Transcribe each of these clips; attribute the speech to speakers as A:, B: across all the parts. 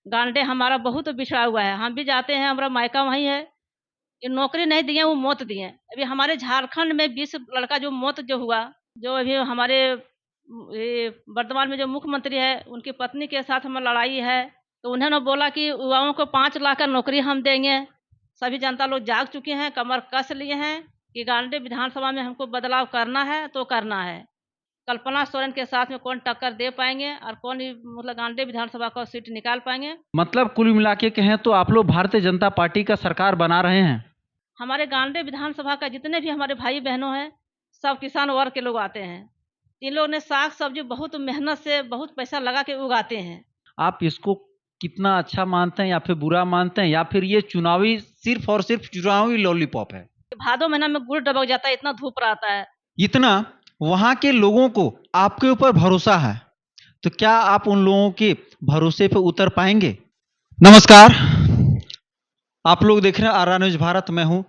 A: गांडे हमारा बहुत बिछड़ा हुआ है, हम भी जाते हैं, हमारा मायका वहीं है। ये नौकरी नहीं दिए, वो मौत दिए। अभी हमारे झारखंड में 20 लड़का जो मौत जो हुआ, जो अभी हमारे ये वर्तमान में जो मुख्यमंत्री है, उनकी पत्नी के साथ हमें लड़ाई है, तो उन्होंने बोला कि युवाओं को 5 लाख का नौकरी हम देंगे। सभी जनता लोग जाग चुके हैं, कमर कस लिए हैं कि गांडे विधानसभा में हमको बदलाव करना है तो करना है। कल्पना सोरेन के साथ में कौन टक्कर दे पाएँगे और कौन मतलब गांडे विधानसभा का सीट निकाल पाएँगे।
B: मतलब कुल मिला के कहें तो आप लोग भारतीय जनता पार्टी का सरकार बना रहे हैं।
A: हमारे गांडे विधानसभा का जितने भी हमारे भाई बहनों हैं, सब किसान वर्ग के लोग आते हैं। इन लोगों ने साग सब्जी बहुत मेहनत से बहुत पैसा लगा के उगाते हैं।
B: आप इसको कितना अच्छा मानते हैं या फिर बुरा मानते हैं, या फिर ये चुनावी सिर्फ और सिर्फ चुनावी लॉलीपॉप है?
A: भादों महीना में गुड़ डबक जाता है, इतना धूप रहता है।
B: इतना वहां के लोगों को आपके ऊपर भरोसा है, तो क्या आप उन लोगों के भरोसे पे उतर पाएंगे? नमस्कार, आप लोग देख रहे हैं आर न्यूज भारत। मैं हूं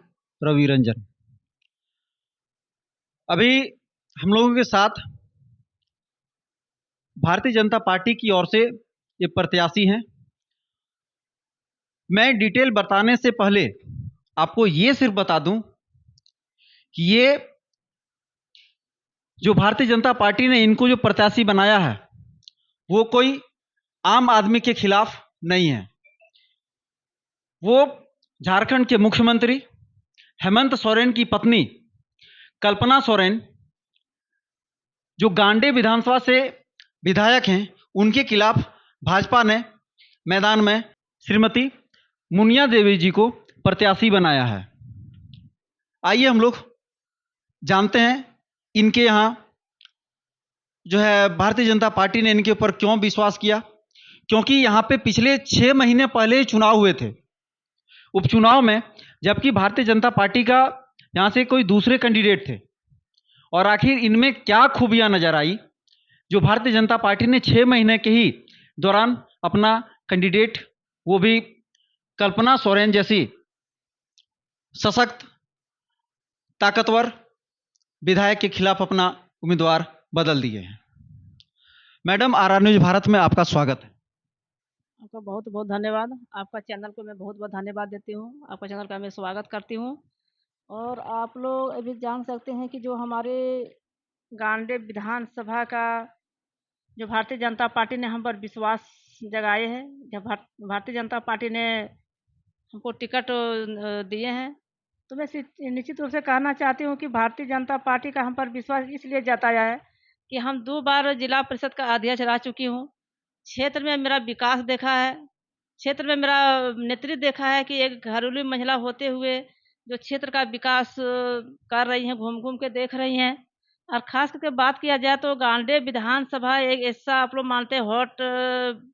B: रवि रंजन। अभी हम लोगों के साथ भारतीय जनता पार्टी की ओर से ये प्रत्याशी हैं। मैं डिटेल बताने से पहले आपको ये सिर्फ बता दूं कि ये जो भारतीय जनता पार्टी ने इनको जो प्रत्याशी बनाया है, वो कोई आम आदमी के खिलाफ नहीं है। वो झारखंड के मुख्यमंत्री हेमंत सोरेन की पत्नी कल्पना सोरेन, जो गांडे विधानसभा से विधायक हैं, उनके खिलाफ भाजपा ने मैदान में श्रीमती मुनिया देवी जी को प्रत्याशी बनाया है। आइए हम लोग जानते हैं इनके यहाँ जो है भारतीय जनता पार्टी ने इनके ऊपर क्यों विश्वास किया। क्योंकि यहाँ पे पिछले 6 महीने पहले ही चुनाव हुए थे, उपचुनाव में, जबकि भारतीय जनता पार्टी का यहाँ से कोई दूसरे कैंडिडेट थे। और आखिर इनमें क्या खूबियां नजर आई जो भारतीय जनता पार्टी ने 6 महीने के ही दौरान अपना कैंडिडेट, वो भी कल्पना सोरेन जैसी सशक्त ताकतवर विधायक के खिलाफ अपना उम्मीदवार बदल दिए हैं। मैडम, आर न्यूज भारत में आपका स्वागत है।
A: आपका बहुत बहुत धन्यवाद। आपका चैनल को मैं बहुत बहुत धन्यवाद देती हूँ। आपका चैनल का मैं स्वागत करती हूँ। और आप लोग अभी जान सकते हैं कि जो हमारे गांडे विधानसभा का जो भारतीय जनता पार्टी ने हम पर विश्वास जगाए हैं, जब भारतीय जनता पार्टी ने हमको टिकट दिए हैं, तो मैं निश्चित रूप से कहना चाहती हूँ कि भारतीय जनता पार्टी का हम पर विश्वास इसलिए जताया है कि हम 2 बार जिला परिषद का अध्यक्ष रह चुकी हूँ। क्षेत्र में मेरा विकास देखा है, क्षेत्र में मेरा नेतृत्व देखा है कि एक घरेलू महिला होते हुए जो क्षेत्र का विकास कर रही हैं, घूम-घूम के देख रही हैं। और ख़ास करके बात किया जाए तो गांडे विधानसभा एक ऐसा आप लोग मानते हैं हॉट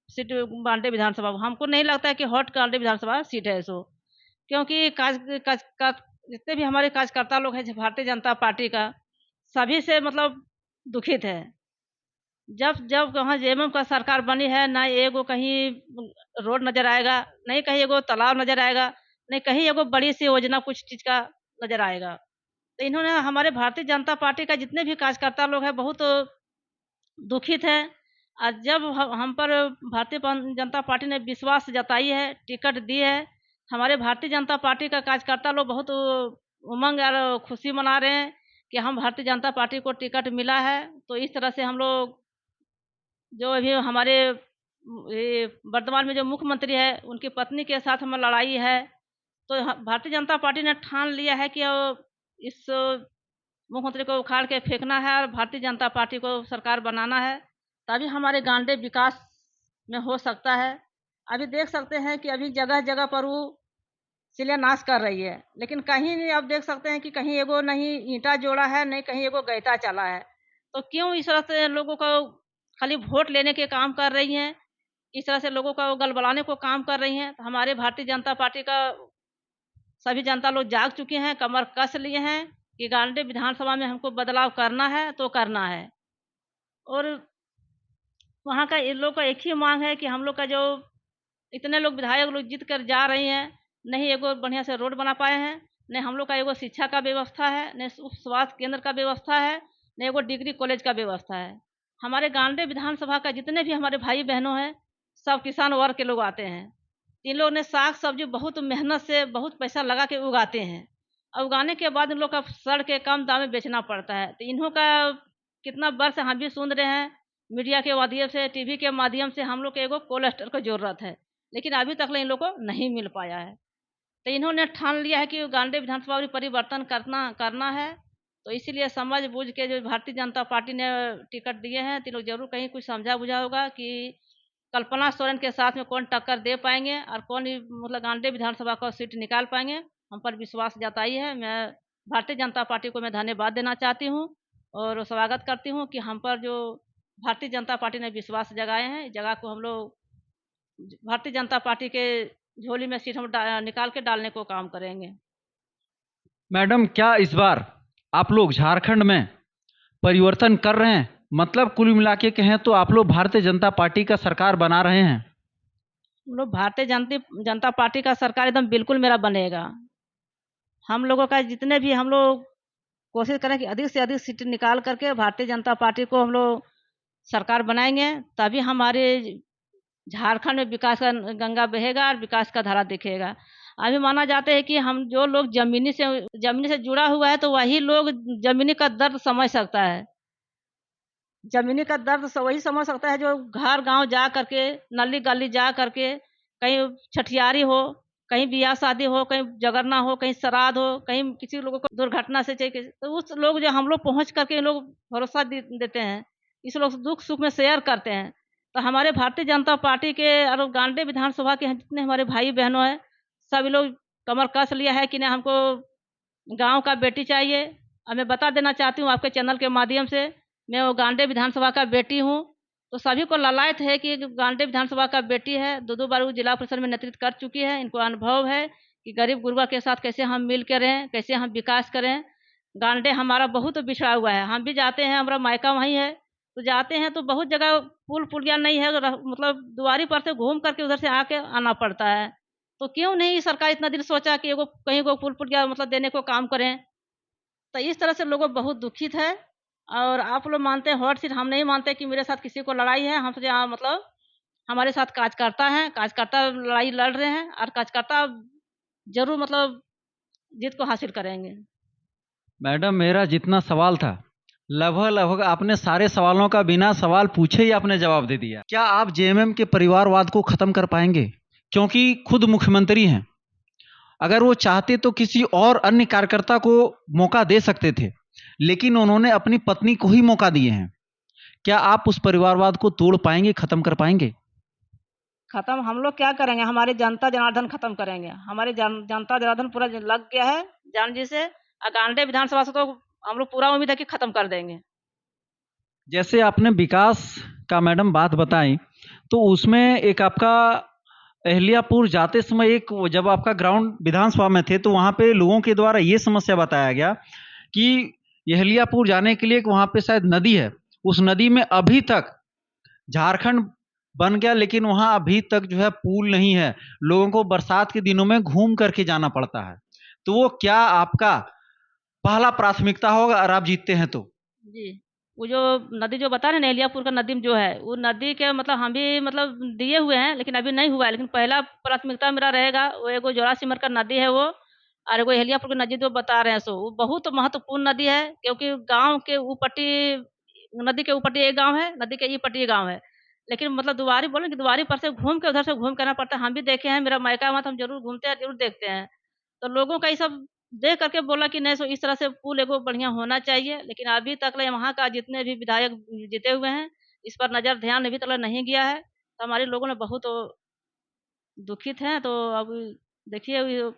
A: सीट गांडे विधानसभा। हमको नहीं लगता है कि हॉट गांडे विधानसभा सीट है सो। क्योंकि काज काज का जितने भी हमारे कार्यकर्ता लोग हैं भारतीय जनता पार्टी का, सभी से मतलब दुखित है। जब जब वहाँ जेएमएम का सरकार बनी है, ना एगो कहीं रोड नज़र आएगा, नहीं कहीं एगो तालाब नज़र आएगा, नहीं कहीं एगो बड़ी-सी योजना कुछ चीज़ का नज़र आएगा। तो इन्होंने हमारे भारतीय जनता पार्टी का जितने भी कार्यकर्ता लोग हैं बहुत दुखित हैं। और जब हम पर भारतीय जनता पार्टी ने विश्वास जताई है, टिकट दी है, हमारे भारतीय जनता पार्टी का कार्यकर्ता लोग बहुत उमंग और खुशी मना रहे हैं कि हम भारतीय जनता पार्टी को टिकट मिला है। तो इस तरह से हम लोग जो अभी हमारे ये वर्तमान में जो मुख्यमंत्री है, उनकी पत्नी के साथ हमें लड़ाई है। तो भारतीय जनता पार्टी ने ठान लिया है कि इस मुख्यमंत्री को उखाड़ के फेंकना है और भारतीय जनता पार्टी को सरकार बनाना है, तभी हमारे गांडे विकास में हो सकता है। अभी देख सकते हैं कि अभी जगह-जगह पर वो शिलान्यास कर रही है, लेकिन कहीं नहीं आप देख सकते हैं कि कहीं एगो नहीं ईंटा जोड़ा है, नहीं कहीं एगो गैता चला है। तो क्यों इस तरह से लोगों को खाली वोट लेने के काम कर रही हैं, इस तरह से लोगों को गलबलाने को काम कर रही हैं। तो हमारे भारतीय जनता पार्टी का सभी जनता लोग जाग चुके हैं, कमर कस लिए हैं कि गांडे विधानसभा में हमको बदलाव करना है तो करना है। और वहाँ का इन लोग का एक ही मांग है कि हम लोग का जो इतने लोग विधायक लोग जीत कर जा रही हैं, नहीं एगो बढ़िया से रोड बना पाए हैं, नहीं हम लोग का एगो शिक्षा का व्यवस्था है, नहीं स्वास्थ्य केंद्र का व्यवस्था है, नहीं एगो डिग्री कॉलेज का व्यवस्था है। हमारे गांडे विधानसभा का जितने भी हमारे भाई बहनों हैं, सब किसान वर्ग के लोग आते हैं। इन लोगों ने साग-सब्ज़ी बहुत मेहनत से, बहुत पैसा लगा के उगाते हैं और उगाने के बाद इन लोग का सड़ के कम दाम में बेचना पड़ता है। तो इन्हों का कितना वर्ष हम भी सुन रहे हैं, मीडिया के माध्यम से, टीवी के माध्यम से हम लोग को एगो कोल्ड स्टोर की ज़रूरत है, लेकिन अभी तक इन लोग को नहीं मिल पाया है। तो इन्होंने ठान लिया है कि गांधी विधानसभा में परिवर्तन करना है, तो इसीलिए समझ-बूझ के जो भारतीय जनता पार्टी ने टिकट दिए हैं, तो लोग ज़रूर कहीं कुछ समझा-बुझा होगा कि कल्पना सोरेन के साथ में कौन टक्कर दे पाएँगे और कौन मतलब गांधी विधानसभा का सीट निकाल पाएँगे, हम पर विश्वास जताई है। मैं भारतीय जनता पार्टी को मैं धन्यवाद देना चाहती हूँ और स्वागत करती हूँ कि हम पर जो भारतीय जनता पार्टी ने विश्वास जगाए हैं, इस जगह को हम लोग भारतीय जनता पार्टी के झोली में सीट हम निकाल के डालने को काम करेंगे।
B: मैडम, क्या इस बार आप लोग झारखंड में परिवर्तन कर रहे हैं? मतलब कुल मिला के कहें तो आप लोग भारतीय जनता पार्टी का सरकार बना रहे हैं।
A: हम लोग भारतीय जनता पार्टी का सरकार एकदम बिल्कुल मेरा बनेगा। हम लोगों का जितने भी हम लोग कोशिश करें कि अधिक से अधिक सीट निकाल करके भारतीय जनता पार्टी को हम लोग सरकार बनाएँगे, तभी हमारे झारखंड में विकास का गंगा बहेगा और विकास का धारा दिखेगा। अभी माना जाता है कि हम जो लोग ज़मीनी से जुड़ा हुआ है, तो वही लोग ज़मीनी का दर्द समझ सकता है। ज़मीनी का दर्द वही समझ सकता है जो घर गाँव जा करके, नली-गली जा करके, कहीं छठियारी हो, कहीं बियाह-शादी हो, कहीं जगरना हो, कहीं श्राद्ध हो, कहीं किसी लोगों को दुर्घटना से चाहिए, तो उस लोग जो हम लोग पहुँच करके लोग भरोसा देते हैं, इस लोग दुःख-सुख में शेयर करते हैं। तो हमारे भारतीय जनता पार्टी के और गांधी विधानसभा के जितने हमारे भाई-बहनों हैं, सभी लोग कमर कस लिया है कि नहीं हमको गाँव का बेटी चाहिए। और मैं बता देना चाहती हूँ आपके चैनल के माध्यम से, मैं वो गांधी विधानसभा का बेटी हूँ, तो सभी को ललायत है कि गांधी विधानसभा का बेटी है, 2-2 बार वो जिला परिषद में नेतृत्व कर चुकी है, इनको अनुभव है कि गरीब गुरबा के साथ कैसे हम मिल के रहें, कैसे हम विकास करें। गांधी हमारा बहुत बिछड़ा हुआ है, हम भी जाते हैं, हमारा मायका वहीं है, तो जाते हैं तो बहुत जगह पुल-पुलिया नहीं है, मतलब दुआरी पर से घूम करके उधर से आके आना पड़ता है। तो क्यों नहीं सरकार इतना दिन सोचा कि एगो कहीं को पुल-पुलिया मतलब देने को काम करें। तो इस तरह से लोग बहुत दुखित है और आप लोग मानते हैं हॉट सीट, हम नहीं मानते कि मेरे साथ किसी को लड़ाई है। हम सोचे मतलब हमारे साथ कार्यकर्ता हैं, कार्यकर्ता लड़ाई लड़ रहे हैं और कार्यकर्ता ज़रूर मतलब जीत को हासिल करेंगे।
B: मैडम, मेरा जितना सवाल था, लगभग आपने सारे सवालों का बिना सवाल पूछे ही आपने जवाब दे दिया। क्या आप जेएमएम के परिवारवाद को खत्म कर पाएंगे? क्योंकि खुद मुख्यमंत्री हैं, अगर वो चाहते तो किसी और अन्य कार्यकर्ता को मौका दे सकते थे, लेकिन उन्होंने अपनी पत्नी को ही मौका दिए हैं। क्या आप उस परिवारवाद को तोड़ पाएंगे, खत्म कर पाएंगे?
A: खत्म हम लोग क्या करेंगे, हमारे जनता जनार्दन खत्म करेंगे। हमारे जनता जनार्दन पूरा लग गया है जान जी से, और गांधी विधानसभा से तो हम लोग पूरा उम्मीद है कि खत्म कर देंगे।
B: जैसे आपने विकास का मैडम बात बताई, तो उसमें एक आपका अहिल्यापुर जाते समय एक जब आपका ग्राउंड विधानसभा में थे, तो वहाँ पे लोगों के द्वारा ये समस्या बताया गया कि अहिल्यापुर जाने के लिए एक वहाँ पे शायद नदी है, उस नदी में अभी तक झारखंड बन गया, लेकिन वहाँ अभी तक जो है पुल नहीं है, लोगों को बरसात के दिनों में घूम करके जाना पड़ता है। तो वो क्या आपका पहला प्राथमिकता होगा अगर आप जीतते हैं तो?
A: जी, वो जो नदी जो बता रहे हैं ना अहिल्यापुर का नदी जो है, वो नदी के मतलब हम भी मतलब दिए हुए हैं, लेकिन अभी नहीं हुआ है। लेकिन पहला प्राथमिकता मेरा रहेगा, वो एगो जोरासिमर का नदी है वो, और एगो अहिल्यापुर की नदी जो बता रहे हैं सो, वो बहुत महत्वपूर्ण नदी है, क्योंकि गाँव के ऊपट्टी नदी के ऊपट्टी एक गाँव है, नदी के ई पट्टी एक गाँव है। लेकिन मतलब दुआरी बोले कि दुआरी पर से घूम के उधर से घूम के आना पड़ता है। हम भी देखे हैं, मेरा मायका वहाँ तो हम ज़रूर घूमते हैं, ज़रूर देखते हैं। तो लोगों का ये सब देख करके बोला कि नहीं सो इस तरह से पुल एगो बढ़िया होना चाहिए, लेकिन अभी तक ले वहाँ का जितने भी विधायक जीते हुए हैं, इस पर नज़र ध्यान अभी तक नहीं गया है। तो हमारे लोगों ने बहुत दुखित हैं। तो अब देखिए ये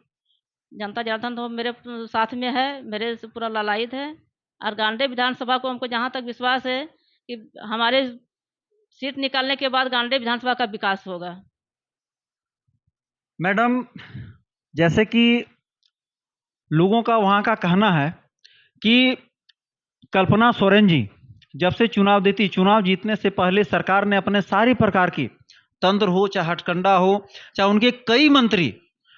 A: जनता जनार्दन तो मेरे साथ में है, मेरे से पूरा लालायित है, और गांधी विधानसभा को हमको जहाँ तक विश्वास है कि हमारे सीट निकालने के बाद गांधी विधानसभा का विकास होगा।
B: मैडम, जैसे कि लोगों का वहाँ का कहना है कि कल्पना सोरेन जी जब से चुनाव देती, चुनाव जीतने से पहले सरकार ने अपने सारी प्रकार की तंत्र हो, चाहे हथकंडा हो, चाहे उनके कई मंत्री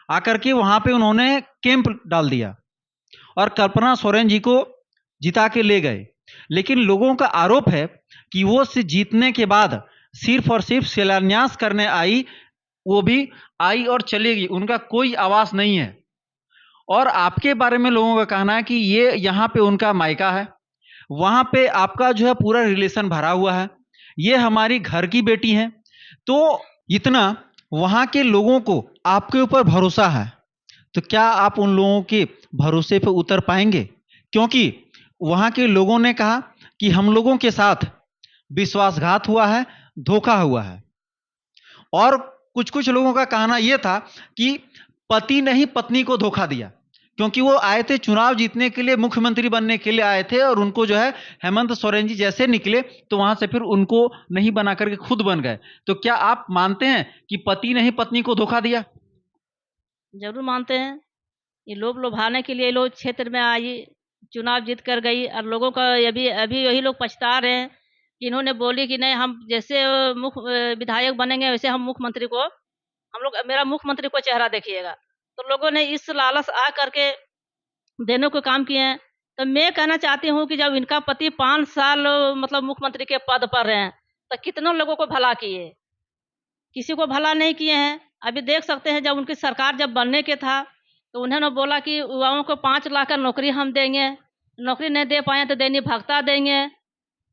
B: आकर के वहाँ पे उन्होंने कैंप डाल दिया और कल्पना सोरेन जी को जिता के ले गए। लेकिन लोगों का आरोप है कि वो जीतने के बाद सिर्फ और सिर्फ शिलान्यास करने आई, वो भी आई और चलेगी, उनका कोई आवास नहीं है। और आपके बारे में लोगों का कहना है कि ये यहाँ पे उनका मायका है, वहां पे आपका जो है पूरा रिलेशन भरा हुआ है, ये हमारी घर की बेटी है। तो इतना वहां के लोगों को आपके ऊपर भरोसा है, तो क्या आप उन लोगों के भरोसे पे उतर पाएंगे? क्योंकि वहां के लोगों ने कहा कि हम लोगों के साथ विश्वासघात हुआ है, धोखा हुआ है। और कुछ कुछ लोगों का कहना यह था कि पति ने ही पत्नी को धोखा दिया, क्योंकि वो आए थे चुनाव जीतने के लिए, मुख्यमंत्री बनने के लिए आए थे, और उनको जो है हेमंत सोरेन जी जैसे निकले तो वहां से फिर उनको नहीं बना करके खुद बन गए। तो क्या आप मानते हैं कि पति ने ही पत्नी को धोखा दिया?
A: ज़रूर मानते हैं। ये लोग लुभाने के लिए ये लोग क्षेत्र में आई, चुनाव जीत कर गई और लोगों का अभी अभी यही लोग पछता रहे हैं कि इन्होंने बोली कि नहीं हम जैसे विधायक बनेंगे वैसे हम मुख्यमंत्री को हम लोग मेरा मुख्यमंत्री को चेहरा देखिएगा। तो लोगों ने इस लालच आ करके देने को काम किए हैं। तो मैं कहना चाहती हूँ कि जब इनका पति 5 साल मतलब मुख्यमंत्री के पद पर रहे हैं, तो कितनों लोगों को भला किए? किसी को भला नहीं किए हैं। अभी देख सकते हैं जब उनकी सरकार जब बनने के था, तो उन्होंने बोला कि युवाओं को 5 लाख का नौकरी हम देंगे। नौकरी नहीं दे पाए तो दैनिक भत्ता देंगे।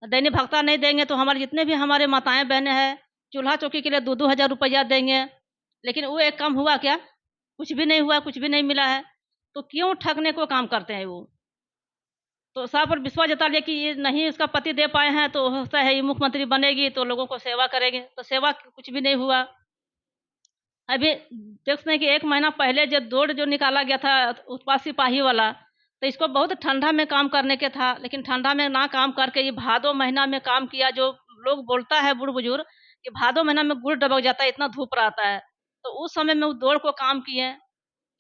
A: दैनिक भत्ता नहीं देंगे तो हमारे जितने भी हमारे माताएँ-बहनें हैं, चूल्हा-चौकी के लिए 2-2 हज़ार रुपया देंगे। लेकिन वो एक काम हुआ क्या? कुछ भी नहीं हुआ, कुछ भी नहीं मिला है। तो क्यों ठगने को काम करते हैं वो? तो साहब पर विश्वास जता लिया कि ये नहीं इसका पति दे पाए हैं, तो हो सकता है ये मुख्यमंत्री बनेगी तो लोगों को सेवा करेंगे। तो सेवा कुछ भी नहीं हुआ। अभी देख सकते हैं कि 1 महीना पहले जो दौड़ जो निकाला गया था उत्पाद सिपाही वाला, तो इसको बहुत ठंडा में काम करने के था, लेकिन ठंडा में ना काम करके ये भादो महीना में काम किया। जो लोग बोलता है बूढ़-बुजुर्ग कि भादो महीना में गुड़ दबक जाता है, इतना धूप रहता है। तो उस समय में वो दौड़ को काम किए।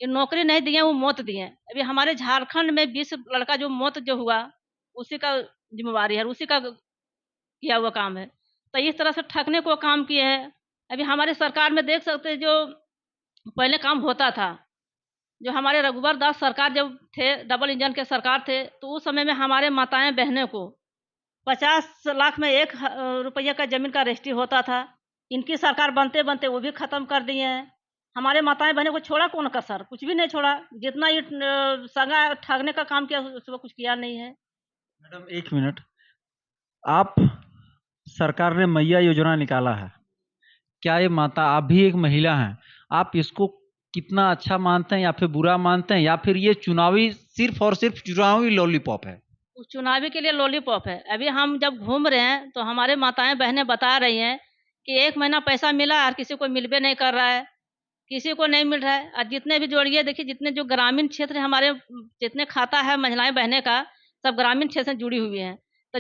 A: ये नौकरी नहीं दिए, वो मौत दिए। अभी हमारे झारखंड में 20 लड़का जो मौत जो हुआ, उसी का ज़िम्मेवारी है, उसी का किया हुआ काम है। तो इस तरह से ठगने को काम किए हैं। अभी हमारी सरकार में देख सकते हैं जो पहले काम होता था, जो हमारे रघुवर दास सरकार जब थे, डबल इंजन के सरकार थे, तो उस समय में हमारे माताएँ-बहनें को 50 लाख में 1 रुपये का ज़मीन का रजिस्ट्री होता था। इनकी सरकार बनते-बनते वो भी ख़त्म कर दिए हैं। हमारे माताएँ-बहनें को छोड़ा कौन कसर? कुछ भी नहीं छोड़ा। जितना ये सगा ठगने का काम किया उसमें कुछ किया नहीं है।
B: मैडम 1 मिनट, आप सरकार ने मैया योजना निकाला है, क्या ये माता आप भी एक महिला हैं, आप इसको कितना अच्छा मानते हैं या फिर बुरा मानते हैं, या फिर ये चुनावी सिर्फ और सिर्फ चुनावी लॉलीपॉप है?
A: उस चुनावी के लिए लॉलीपॉप है। अभी हम जब घूम रहे हैं तो हमारे माताएँ-बहनें बता रही हैं कि 1 महीना पैसा मिला और किसी को मिलबे नहीं कर रहा है, किसी को नहीं मिल रहा है। और जितने भी जोड़िए देखिए जितने जो ग्रामीण क्षेत्र है हमारे जितने खाता है महिलाएँ-बहनें का, सब ग्रामीण क्षेत्र से जुड़ी हुई हैं। तो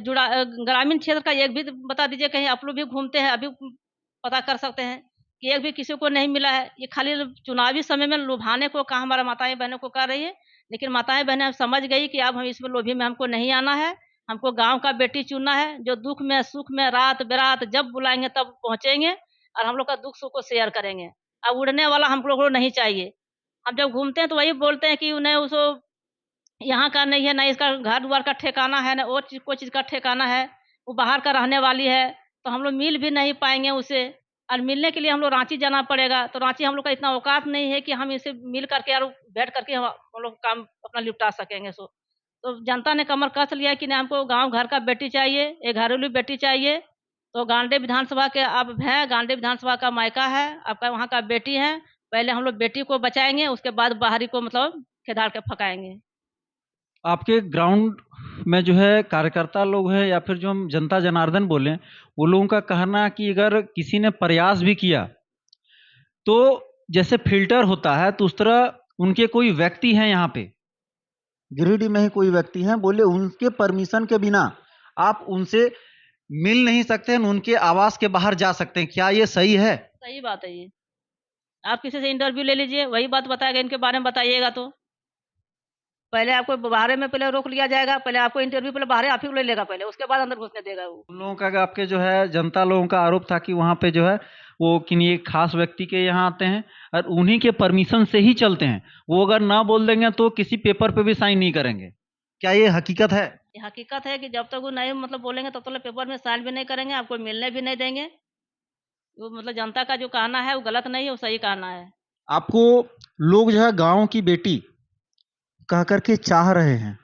A: ग्रामीण क्षेत्र का एक भी बता दीजिए कहीं आप लोग भी घूमते हैं, अभी पता कर सकते हैं कि एक भी किसी को नहीं मिला है। ये खाली चुनावी समय में लुभाने को कहा हमारा माताएँ-बहनों को कर रही है। लेकिन माताएँ-बहनें अब समझ गई कि अब हम इसमें लोभी में हमको नहीं आना है। हमको गाँव का बेटी चुनना है, जो दुःख में, सुख में, रात-बेरात जब बुलाएँगे तब पहुँचेंगे और हम लोग का दुःख-सुख को शेयर करेंगे। अब उड़ने वाला हम लोग को नहीं चाहिए। हम जब घूमते हैं तो वही बोलते हैं कि नहीं उसको यहाँ का नहीं है, ना इसका घर-द्वार का ठिकाना है, ना और चीज़ कोई चीज़ का ठिकाना है। वो बाहर का रहने वाली है, तो हम लोग मिल भी नहीं पाएँगे उससे। और मिलने के लिए हम लोग रांची जाना पड़ेगा, तो रांची हम लोग का इतना औकात नहीं है कि हम इसे मिल करके और बैठ करके हम लोग काम अपना निपटा सकेंगे सो। तो जनता ने कमर कस लिया कि नहीं हमको गाँव घर का बेटी चाहिए, एक घरेलू बेटी चाहिए। तो गांडे विधानसभा के आप हैं, गांडे विधानसभा का मायका है, आपका वहाँ का बेटी है। पहले हम लोग बेटी को बचाएँगे, उसके बाद बाहरी को मतलब खेदार के भगाएँगे।
B: आपके ग्राउंड में जो है कार्यकर्ता लोग हैं या फिर जो हम जनता जनार्दन बोले, वो लोगों का कहना कि अगर किसी ने प्रयास भी किया, तो जैसे फ़िल्टर होता है, तो उस तरह उनके कोई व्यक्ति हैं यहाँ पे, गिरिडीह में ही कोई व्यक्ति हैं, बोले उनके परमिशन के बिना आप उनसे मिल नहीं सकते हैं, उनके आवास के बाहर जा सकते हैं। क्या ये सही है?
A: सही बात है ये। आप किसी से इंटरव्यू ले लीजिए, वही बात बताएगा, इनके बारे में बताइएगा तो। पहले आपको बाहरे में पहले रोक लिया जाएगा, पहले आपको इंटरव्यू पहले बाहरे आप ही को ले लेगा पहले, उसके बाद अंदर घुसने देगा वो।
B: उन लोगों का आपके जो है जनता लोगों का आरोप था कि वहाँ पे जो है वो किन्हीं एक खास व्यक्ति के यहाँ आते हैं और उन्हीं के परमिशन से ही चलते हैं। वो अगर ना बोल देंगे तो किसी पेपर पे भी साइन नहीं करेंगे। क्या ये हकीकत है?
A: ये हकीकत है कि जब तक वो नहीं मतलब बोलेंगे तब तक पेपर में साइन भी नहीं करेंगे, आपको मिलने भी नहीं देंगे। वो मतलब जनता का जो कहना है वो गलत नहीं है, वो सही कहना है।
B: आपको लोग जो है गाँव की बेटी कह कर के चाह रहे हैं।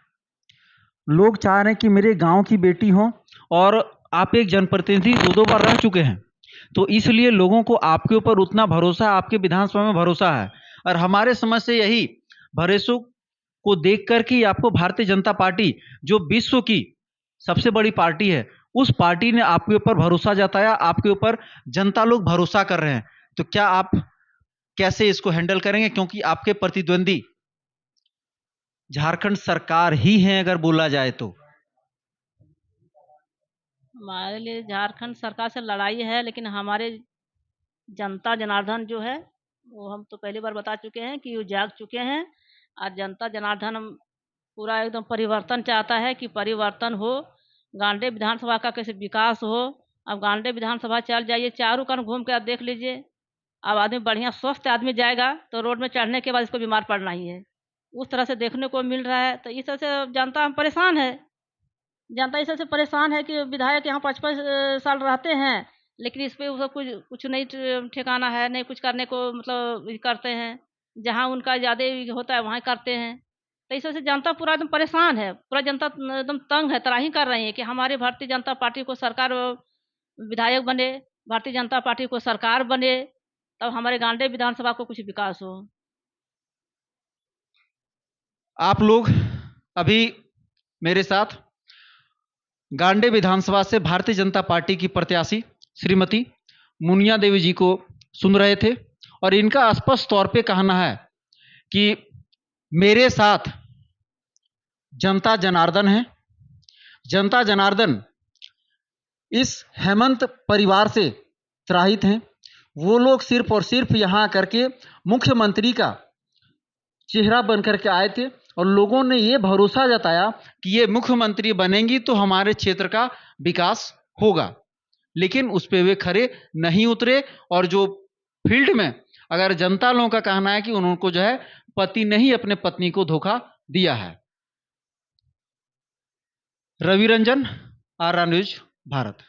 B: लोग चाह रहे हैं कि मेरे गाँव की बेटी हो, और आप एक जनप्रतिनिधि 2-2 बार रह चुके हैं। तो इसलिए लोगों को आपके ऊपर उतना भरोसा है, आपके विधानसभा में भरोसा है। और हमारे समझ से यही भरोसों को देख कर के आपको भारतीय जनता पार्टी, जो विश्व की सबसे बड़ी पार्टी है, उस पार्टी ने आपके ऊपर भरोसा जताया, आपके ऊपर जनता लोग भरोसा कर रहे हैं। तो क्या आप कैसे इसको हैंडल करेंगे? क्योंकि आपके प्रतिद्वंदी झारखंड सरकार ही हैं अगर बोला जाए तो।
A: हमारे लिए झारखंड सरकार से लड़ाई है, लेकिन हमारे जनता जनार्दन जो है, वो हम तो पहली बार बता चुके हैं कि वो जाग चुके हैं। और जनता जनार्दन पूरा एकदम परिवर्तन चाहता है कि परिवर्तन हो, गांडे विधानसभा का कैसे विकास हो। अब गांडे विधानसभा चल जाइए, चारों कन घूम के आप देख लीजिए। अब आदमी बढ़िया स्वस्थ आदमी जाएगा तो रोड में चढ़ने के बाद इसको बीमार पड़ना ही है। उस तरह से देखने को मिल रहा है, तो इस तरह से जनता हम परेशान है। जनता इस तरह से परेशान है कि विधायक यहाँ 5-5 साल रहते हैं, लेकिन इस पे वो सब कुछ कुछ नहीं ठिकाना है, नहीं कुछ करने को मतलब ये करते हैं। जहाँ उनका ज़्यादा होता है वहाँ करते हैं। तो इस वजह से जनता पूरा एकदम परेशान है, पूरा जनता एकदम तंग है, त्राही कर रही है कि हमारे भारतीय जनता पार्टी को सरकार विधायक बने, भारतीय जनता पार्टी को सरकार बने, तब हमारे गांडे विधानसभा को कुछ विकास हो।
B: आप लोग अभी मेरे साथ गांडे विधानसभा से भारतीय जनता पार्टी की प्रत्याशी श्रीमती मुनिया देवी जी को सुन रहे थे, और इनका स्पष्ट तौर पे कहना है कि मेरे साथ जनता जनार्दन है। जनता जनार्दन इस हेमंत परिवार से त्राहित हैं। वो लोग सिर्फ और सिर्फ यहाँ आकर के मुख्यमंत्री का चेहरा बन करके आए थे, और लोगों ने ये भरोसा जताया कि ये मुख्यमंत्री बनेंगी तो हमारे क्षेत्र का विकास होगा। लेकिन उस पे वे खरे नहीं उतरे, और जो फील्ड में अगर जनता लोगों का कहना है कि उनको जो है पति ने ही अपने पत्नी को धोखा दिया है। Ravi Ranjan, R news, Bharat.